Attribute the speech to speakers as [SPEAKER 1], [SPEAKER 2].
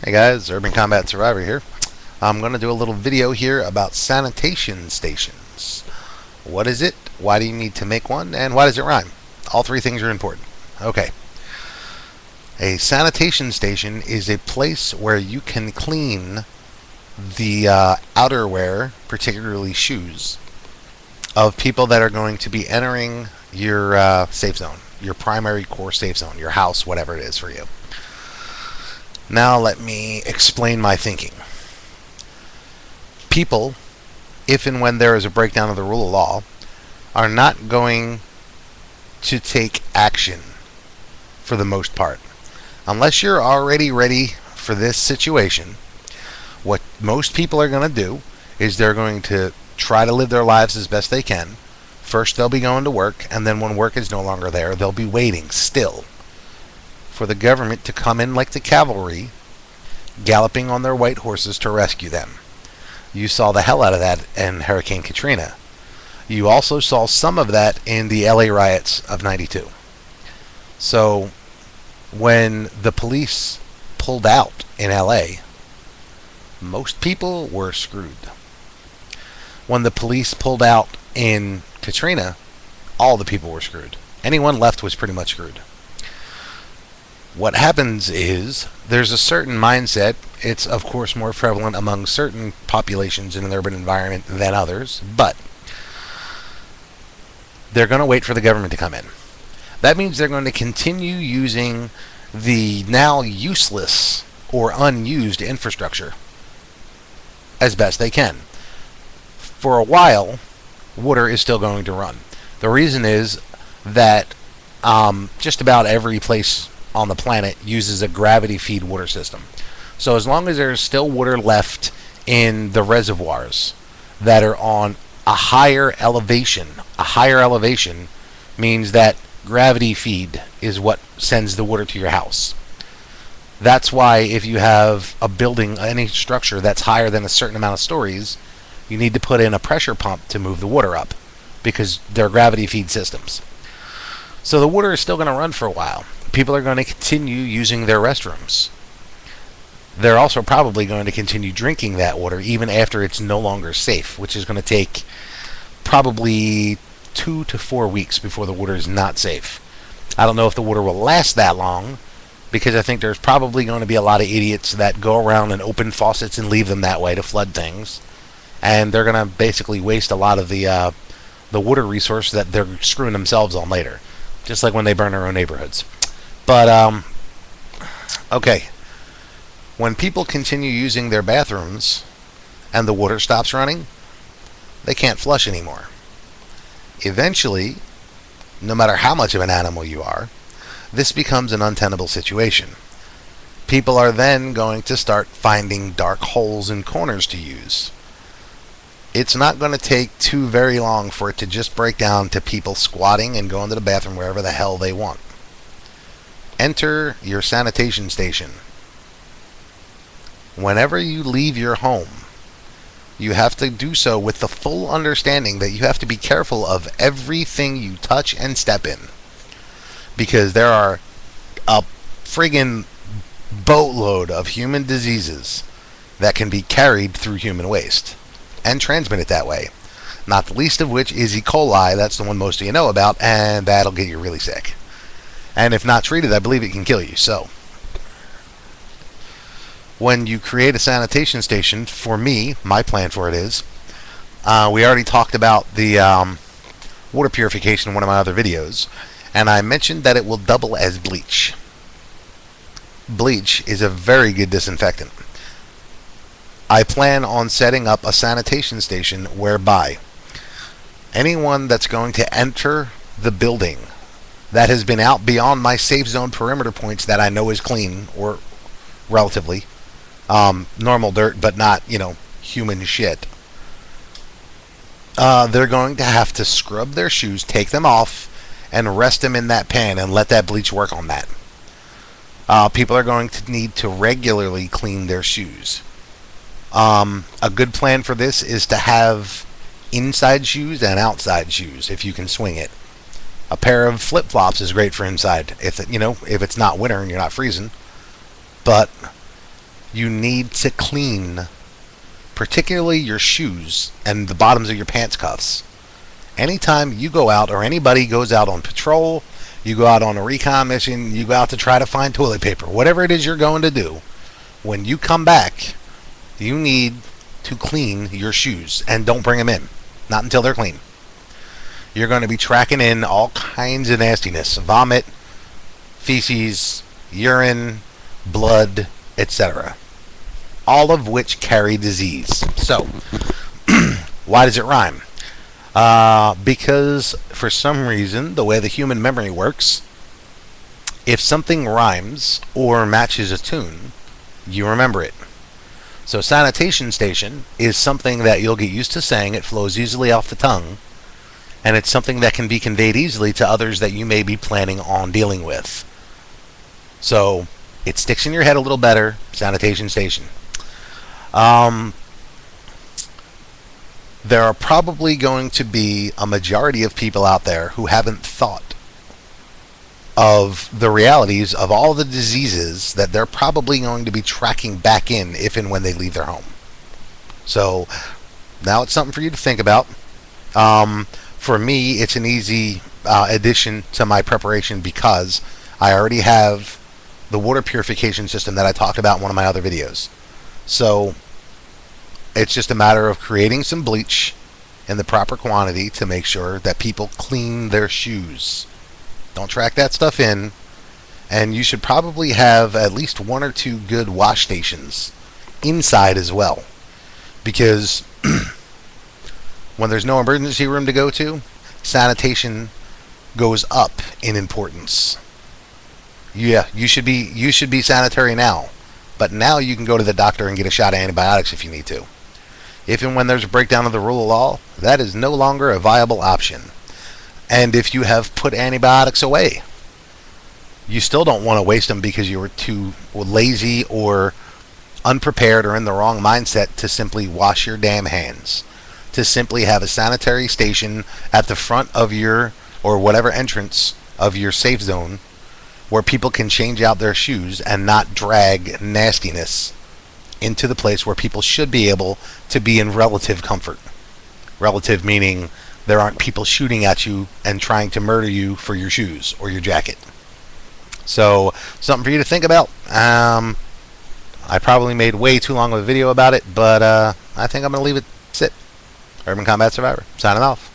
[SPEAKER 1] Hey guys, Urban Combat Survivor here. I'm going to do a little video here about sanitation stations. What is it? Why do you need to make one? And why does it rhyme? All three things are important. Okay. A sanitation station is a place where you can clean the outerwear, particularly shoes, of people that are going to be entering your safe zone, your primary core safe zone, your house, whatever it is for you. Now let me explain my thinking. People, if and when there is a breakdown of the rule of law, are not going to take action for the most part. Unless you're already ready for this situation, what most people are going to do is they're going to try to live their lives as best they can. First, they'll be going to work, and then when work is no longer there, they'll be waiting still for the government to come in like the cavalry, galloping on their white horses to rescue them. You saw the hell out of that in Hurricane Katrina. You also saw some of that in the LA riots of '92. So when the police pulled out in LA, most people were screwed. When the police pulled out in Katrina, all the people were screwed. Anyone left was pretty much screwed. What happens is there's a certain mindset. It's of course more prevalent among certain populations in an urban environment than others, but they're going to wait for the government to come in. That means they're going to continue using the now useless or unused infrastructure as best they can. For a while, water is still going to run. The reason is that just about every place on the planet uses a gravity feed water system. So as long as there's still water left in the reservoirs that are on a higher elevation means that gravity feed is what sends the water to your house. That's why if you have a building, any structure that's higher than a certain amount of stories, you need to put in a pressure pump to move the water up, because they're gravity feed systems. So the water is still going to run for a while. People are going to continue using their restrooms. They're also probably going to continue drinking that water even after it's no longer safe, which is going to take probably 2 to 4 weeks before the water is not safe. I don't know if the water will last that long, because I think there's probably going to be a lot of idiots that go around and open faucets and leave them that way to flood things. And they're going to basically waste a lot of the water resource that they're screwing themselves on later. Just like when they burn their own neighborhoods. But, okay. When people continue using their bathrooms and the water stops running, they can't flush anymore. Eventually, no matter how much of an animal you are, this becomes an untenable situation. People are then going to start finding dark holes and corners to use. It's not going to take too very long for it to just break down to people squatting and going to the bathroom wherever the hell they want. Enter your sanitation station. Whenever you leave your home, you have to do so with the full understanding that you have to be careful of everything you touch and step in. Because there are a friggin' boatload of human diseases that can be carried through human waste and transmitted that way. Not the least of which is E. coli. That's the one most of you know about, and that'll get you really sick. And if not treated, I believe it can kill you. So when you create a sanitation station, for me, my plan for it is, we already talked about the water purification in one of my other videos, and I mentioned that it will double as bleach. Bleach is a very good disinfectant. I plan on setting up a sanitation station whereby anyone that's going to enter the building that has been out beyond my safe zone perimeter points that I know is clean, or relatively normal dirt, but not, human shit, they're going to have to scrub their shoes, take them off, and rest them in that pan and let that bleach work on that. People are going to need to regularly clean their shoes. A good plan for this is to have inside shoes and outside shoes, if you can swing it. A pair of flip-flops is great for inside, if it's not winter and you're not freezing. But you need to clean, particularly your shoes and the bottoms of your pants cuffs. Anytime you go out, or anybody goes out on patrol, you go out on a recon mission, you go out to try to find toilet paper, whatever it is you're going to do, when you come back, you need to clean your shoes, and don't bring them in. Not until they're clean. You're going to be tracking in all kinds of nastiness: vomit, feces, urine, blood, etc. All of which carry disease. So, why does it rhyme? Because for some reason, the way the human memory works, if something rhymes or matches a tune, you remember it. So Sanitation Station is something that you'll get used to saying. It flows easily off the tongue, and it's something that can be conveyed easily to others that you may be planning on dealing with. So it sticks in your head a little better. Sanitation Station. There are probably going to be a majority of people out there who haven't thought of the realities of all the diseases that they're probably going to be tracking back in if and when they leave their home. So now it's something for you to think about. For me, it's an easy addition to my preparation because I already have the water purification system that I talked about in one of my other videos. So it's just a matter of creating some bleach in the proper quantity to make sure that people clean their shoes. Don't track that stuff in. And you should probably have at least one or two good wash stations inside as well. Because when there's no emergency room to go to, sanitation goes up in importance. Yeah, you should be sanitary now. But now you can go to the doctor and get a shot of antibiotics if you need to. If and when there's a breakdown of the rule of law, that is no longer a viable option. And if you have put antibiotics away, you still don't want to waste them because you were too lazy or unprepared or in the wrong mindset to simply wash your damn hands. To simply have a sanitary station at the front of your, or whatever entrance of your safe zone, where people can change out their shoes and not drag nastiness into the place where people should be able to be in relative comfort. Relative meaning there aren't people shooting at you and trying to murder you for your shoes or your jacket. So, something for you to think about. I probably made way too long of a video about it, but I think I'm going to leave it sit. Urban Combat Survivor, signing off.